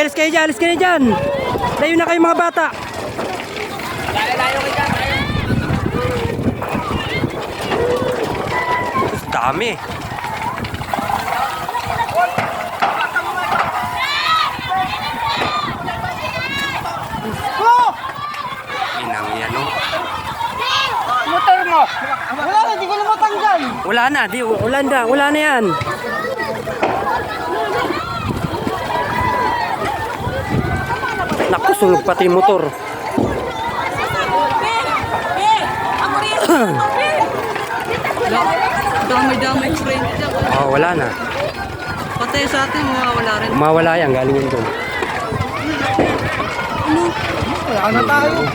alis kayo dyan, alis kayo dyan. Layo na kayo mga bata. Layo kayo dyan. Dami. Inang yan, no? Motor mo. Wala na, di ko na matanggal. Wala na yan. Naku, sunog pati yung motor. Damay-damay friend. Oh, wala na. Patay sa atin, mawawala rin. Mawala yan, galing yun doon. Wala na tayo.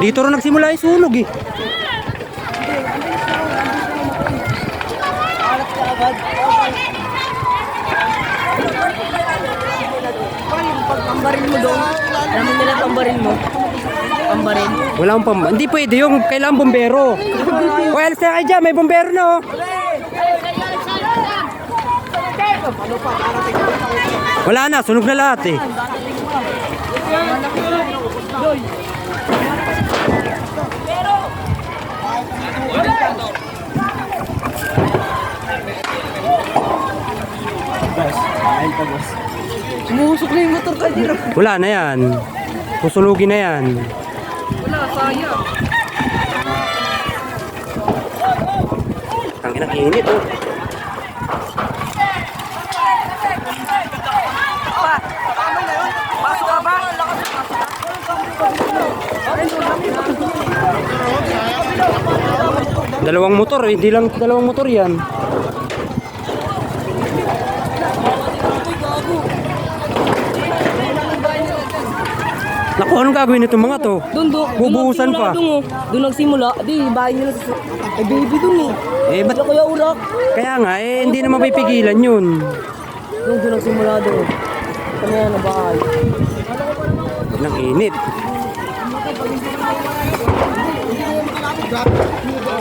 Dito rin nagsimula yung sunog eh. Pambarin mo doon. Alam mo nila pambarin mo. Pambarin. Wala akong hindi pwede yung kailangan bombero. O, alis na kayo dyan, may bombero na oh. Wala na, sunog na lahat eh. Sumuhusok na yung motor ka dito. Wala na yan. Susunugin na yan. Wala, sayang. Ang init oh. Pasok ka ba? Dalawang motor, hindi lang dalawang motor yan. Naku, anong gagawin nitong mga to? Bubuhusan pa. Doon nagsimula. Di, bahay nila sa... Ay, baby doon eh. Eh, ba't? Kuya Urak. Kaya nga, eh, hindi naman pipigilan yun. Doon nagsimula doon. Kami yan, bahay. Nang init.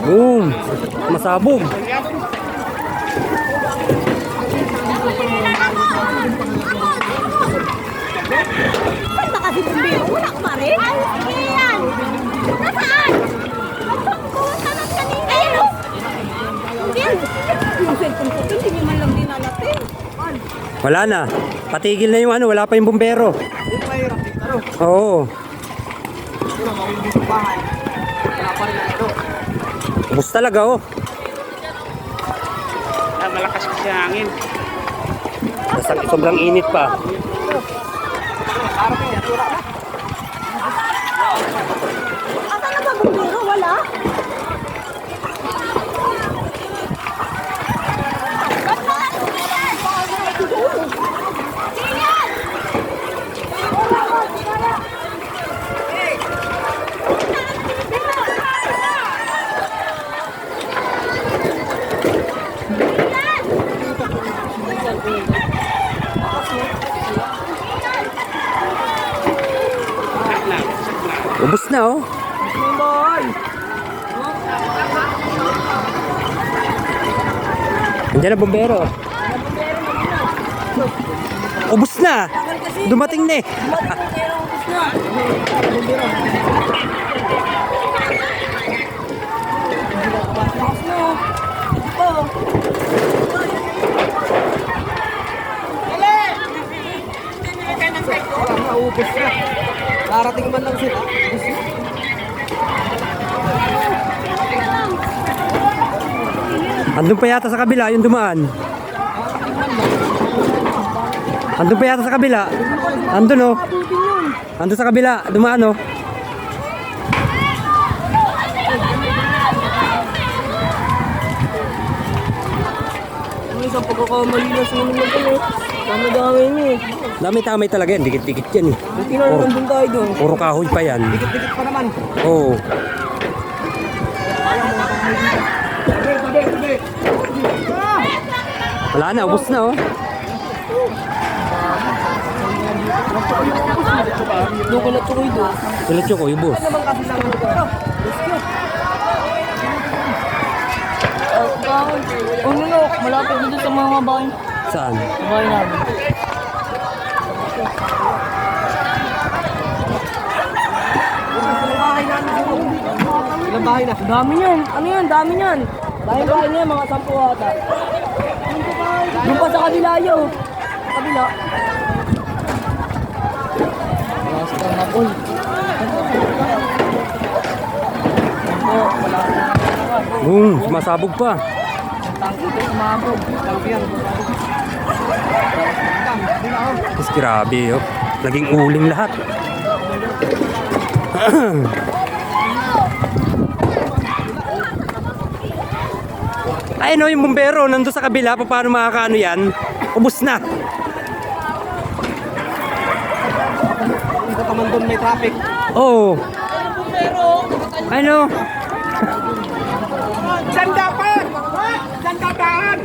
Boom! Masabog. Basta kasi bumbiro, wala ka pa rin? Ay, yan! Nasaan? Pumunta ng kanina. Ayun o! Yung cellphone ko, hindi nyo man lang dinalatin. Wala na. Patigil na yung ano, wala pa yung bumbero. Oo. Ubus talaga oh. Malakas kasi ang hangin. Sobrang init pa. Asan na ba bumbiro? Wala? Ubus na oh. Nandiyan na bumbero. Ubus na. Dumating na eh. Darating man lang sila. Andun pa yata sa kabila yung dumaan. Andun pa yata sa kabila. Andun oh. Andun sa kabila, dumaan oh. Ang isang pagkakamali na sunog na ito. Dami-dami niyo eh. Dami-tamay talaga yan, dikit-dikit yan eh. Buti na naman doon tayo doon. Puro kahoy pa yan. Dikit-dikit pa naman. Oo. Wala na, ubos na oh. Doon ko na tukoy doon. Diretso ko, ubos. Naman kasi lang ito. dahon. Oh, no, malapit dito sa mga bahay. Saan? Bahay namin. Ilang bahay na? Dami niyan. Ano yan? Dami niyan. Bahay-bahay niya, mga 10 ata. Doon pa sa kabila yun. Sa kabila. Basta na po. Sumasabog pa. Tangki ko sumabog. Mas grabe, oh. Naging uling lahat. Ay, no, yung bumbero, nandun sa kabila, paano makakaano yan? Ubus na. Ito ka man doon may traffic. Oo. Ay, no. Diyan dapat! Diyan dapat!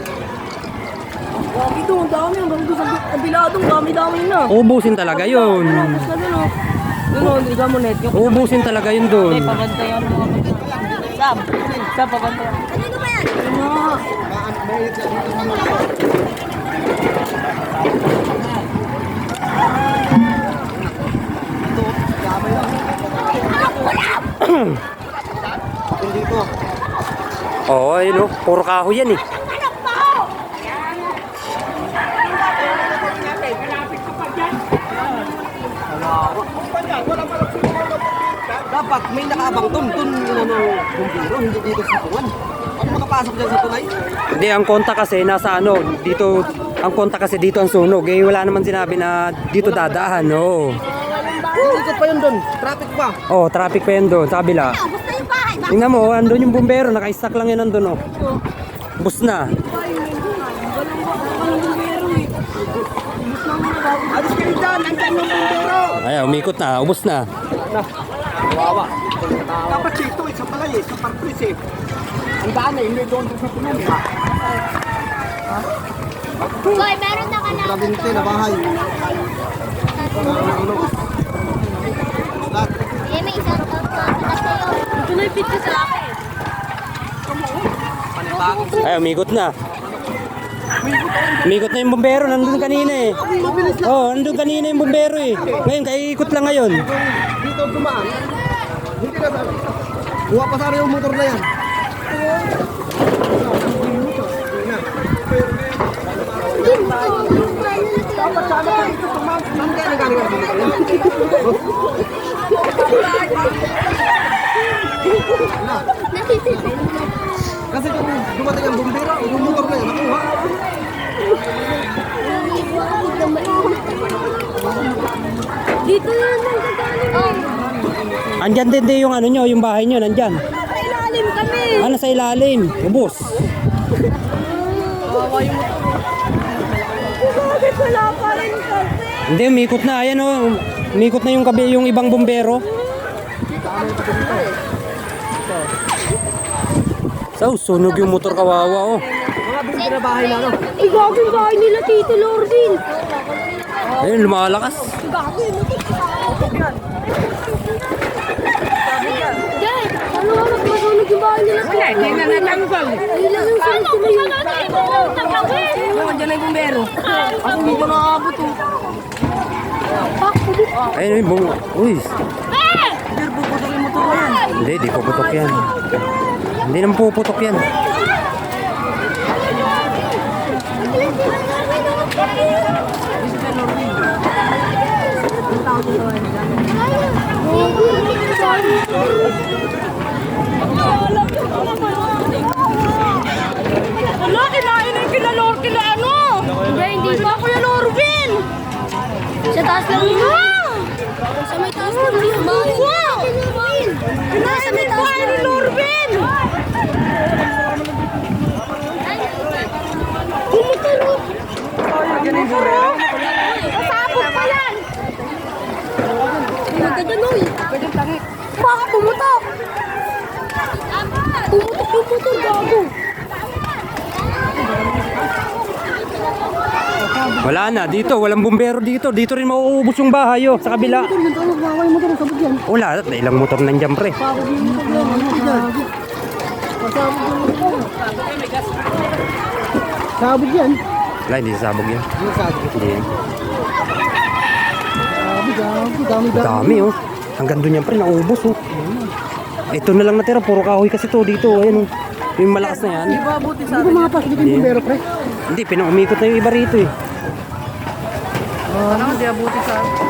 Grabe doon, ang dami. Ang ganda sa kabila doon, dami-dami na. Ubusin talaga yun. Tapos na doon, oh. Doon, oh, hindi ka mo net. Ubusin talaga yun doon. Hindi, pabantayan mo mga Sam, pabantayan. Ano ba yan? Ano? Dito. Oo, ayun, oh. Puro kahoy yan, eh. Anak pa! Dapat may nakaabang doon. Doon ano, bumbiro, hindi dito sa tuwan. Ano makapasok dyan sa tulay? Hindi, ang konta kasi nasa ano, dito, ang konta kasi dito ang sunog. Eh, wala naman sinabi na dito dadaan, oo. Ikot pa yun doon. Traffic pa. Oh, traffic pa yun doon, sa kabila. Gusto yung bahay. Bakit? Tingnan mo, andun yung bumbero, naka-stack lang yun andun, oh. Bus na. Alis kayo dyan. Nandiyan yung bumbiro. Ay, umikot na, ubos na. Wawa. Dapat dito, isa pala eh. Sa parklis eh. Ang daan eh. Hindi doon sa tunan eh. Boy, meron na ka na. Grabinte na bahay. Eh, may isang taon pa. Ito na yung pizza sa akin. Ay, umikot na. Umikot na yung bumbero, nandun kanina eh. Oh, nandun kanina yung bumbero eh. Ngayon, kaya ikot lang ngayon. Dito dumaan. Hindi na sabi. Buha pa sana yung motor na yan. Dapat sana dito tumang. Saan kaya nagaling ang motor yan? Kasi kung dumating ang bumbero, yung motor na yan, nakuha. Dito yan ang gagaling. Andyan din yung ano nyo, yung bahay nyo, nandyan. Sa ilalim kami. Ano sa ilalim? Ubos. Bakit wala pa rin kasi? Hindi, umikot na. Ayan oh. Umikot na yung kabi, yung ibang bumbero. So, sunog yung motor, kawawa oh. Mga bumbero bahay na, no? Ay, gago yung bahay nila, Tito Lordin. Ayun, lumalakas. Gago yung Dad, ano nga masunog yung bahay nila? Wala, hindi na natanggal. Ay, lang yung sunog sila yun. Nandiyan na yung bumbero. Ako hindi ko nakakabot oh. Ayun, yung uy. Pero puputok yung motor ko yan. Hindi, di puputok yan. Hindi naman puputok yan. Wala, kinain na yung kila ano? Hindi pa, Kuya Lorvin. Sa taas lang yun. Sa may taas lang yun. Wow! Sa may taas lang ni Lorvin. Kumutalo. Pasabog pa yan. Nagkaganoy. Bakit pumutok? Pumutok yung motor, gago. Wala na, dito, walang bumbero dito. Dito rin mauubos yung bahay oh, sa kabila. Wala, ilang motor nandyan pre. Sabog yan. Wala, hindi sasabog yan. Ano sabog? Hindi yan. Dami. Dami oh. Hanggang doon yan pa rin, naubos oh. Ito na lang natira, puro kahoy kasi to dito. Ayan oh. Yung malakas na yan. Hindi ko makapasok dito yung bumbero, pre. Hindi, pinang-umikot na yung iba rito eh. Ano, di abuti sa akin.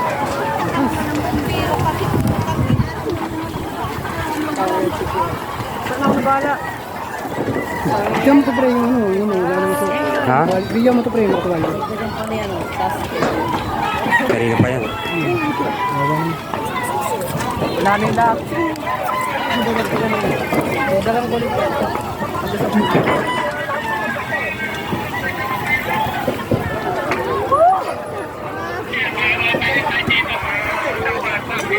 Saan ako bala? Bigyan mo to, pre, yung ano, yung ano. Ha? Bigyan mo to, pre, yung makatuwali. Kanina pa yan. Wala na yung lahat. Dalang kulit.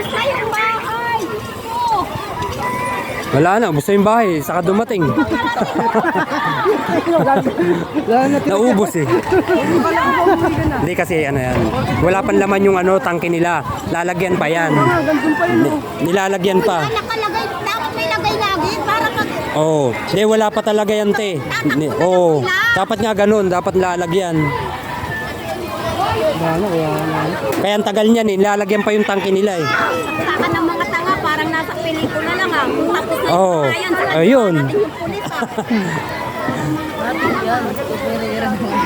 Sayang bahay. Oh. Wala na, ubos na yung bahay. Saka dumating. Naubos eh. Hindi kasi ano yan. Wala pang laman yung ano, tangke nila. Lalagyan pa yan. Nilalagyan pa. Nakalagay, dapat may lagay lagi para pag Oo. Hindi, wala pa talaga yan, te. Oo. Dapat nga ganun. Dapat lalagyan. Kaya ang tagal niyan eh. Nilalagyan pa yung tangke nila eh. saka ng mga tanga parang nasa pelikula lang ah. Tapos na Oo. ayan, saka Ayun. natin yung pulis ah.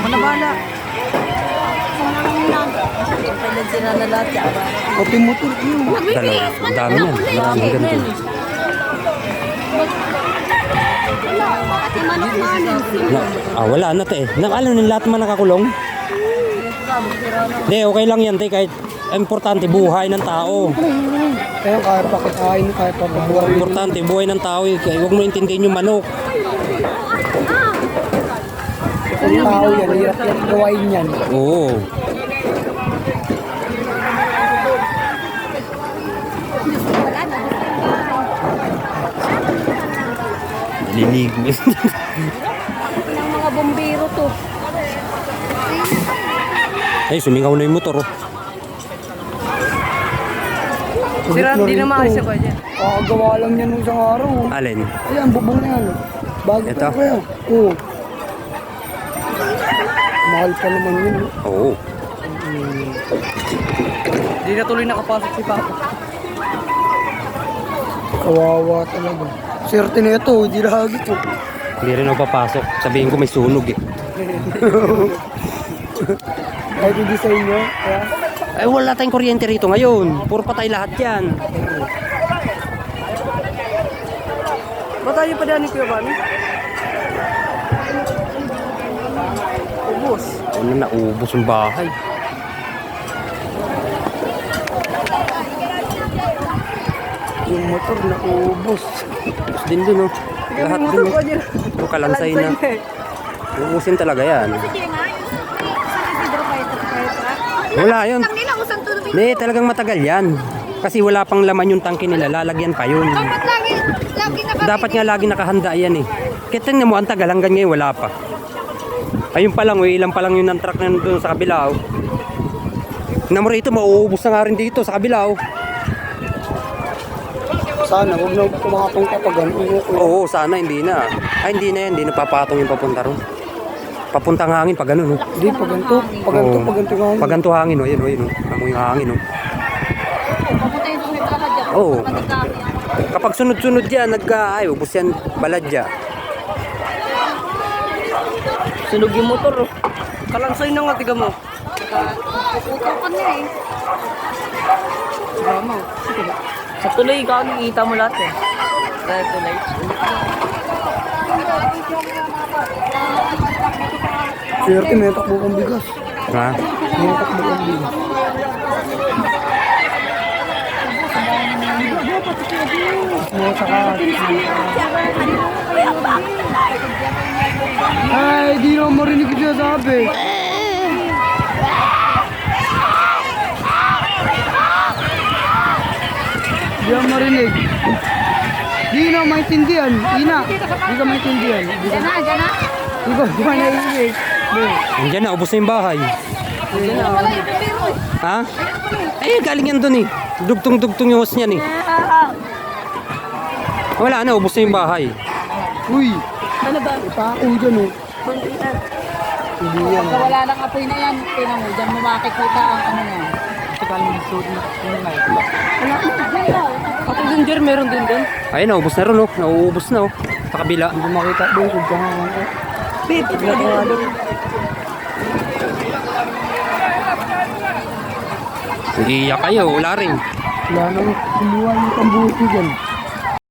Ano bala? Sila na lahat siya. Kopi motor, yun. Dalawa. Ang dami yan. Maraming ganito. Pati manok-manok. Wala na, te. Alam nyo, lahat man nakakulong. Hindi, okay lang yan, te. Kahit importante, buhay ng tao. Kaya kaya pa kakain, kaya pa mabuhay. Importante, buhay ng tao. Kaya huwag mo intindihin yung manok. Ang tao yan, hirap yan gawain yan. Oo. Lilig. Ng mga bombero to. Ay, sumingaw na yung motor. Oh. Sira, hindi na maayos ako dyan. Kakagawa lang yan nung isang araw. Alin? Ayan, bubong na yan. Bago Ito? pa kaya. Oo. Mahal pa naman yun. Oo. Hindi na tuloy nakapasok si Papa. Kawawa talaga. Swerte na ito, hindi lagi ito. Hindi rin ako papasok. Sabihin ko may sunog eh. Kahit hindi sa inyo, kaya Ay, wala tayong kuryente rito ngayon. Puro patay lahat yan. Ba't tayo pa dyan ni Kuya Bani? Ubus. Ano na, ubos yung bahay. yung motor na ubos. Ubos din dun, oh. Lahat Yung dun, motor ko oh. dyan. Yung kalansay na. Uusin talaga yan. Wala yun. Nila usang tuloy. Hindi, talagang matagal yan. Kasi wala pang laman yung tangke nila. Lalagyan pa yun. Dapat lagi Dapat nga lagi nakahanda yan eh. Kaya tingnan mo, ang tagal. Hanggang ngayon wala pa. Ayun pa lang, oh, ilang pa lang yun ang truck na doon sa kabila. Oh. Tingnan mo rito, mauubos na nga rin dito sa kabila. Oh. Sana, huwag na kumakapong kapag ano. Oo, sana hindi na. Ay, hindi na yan. Hindi na papatong yung papunta ron. Papuntang hangin pag ganun. Oh. Hindi, paganto. Paganto, Oo. paganto nga. Pag ganito hangin, oh, yun, oh, yun. Oh. Amoy yung hangin, oh. Papunta yung sumitraha dyan. Oo. Kapag sunod-sunod yan, ay, ubos yan, baladya. Sunog yung motor. Oh. Kalansay na nga, tiga mo. Utang ka na eh. Drama. Sa tuloy, ikaw nakikita mo lahat eh. Sa tuloy. Swerte, may takbo kang bigas. Ha? May takbo kang bigas. Mga saka. Ay, di naman marinig ko siya sabi. Di naman marinig. Di na maintindihan. Ina, di ka maintindihan. Diyan na, diyan na. Di ba naiingay? Andiyan na, ubos na yung bahay. Wala yung bombero eh. Ha? Eh, galing yan dun eh. Dugtong-dugtong yung hose niyan eh. Wala na, ubos na yung bahay. Uy, Ano ba? ipako dyan oh. Hindi yan. Pagka wala ng apoy na yan, tingnan mo, dyan mo makikita ang ano niya. Tagal mo suot na yung light. Wala na, dyan daw. Ako dun, Jer, meron din dun. Ayun, naubos na rin, oh. Nauubos na, oh. Sa kabila. Hindi ko makita doon kung saan ako. Pip, Iiyak kayo, wala rin. Wala nang kumuha yung tambuti dyan.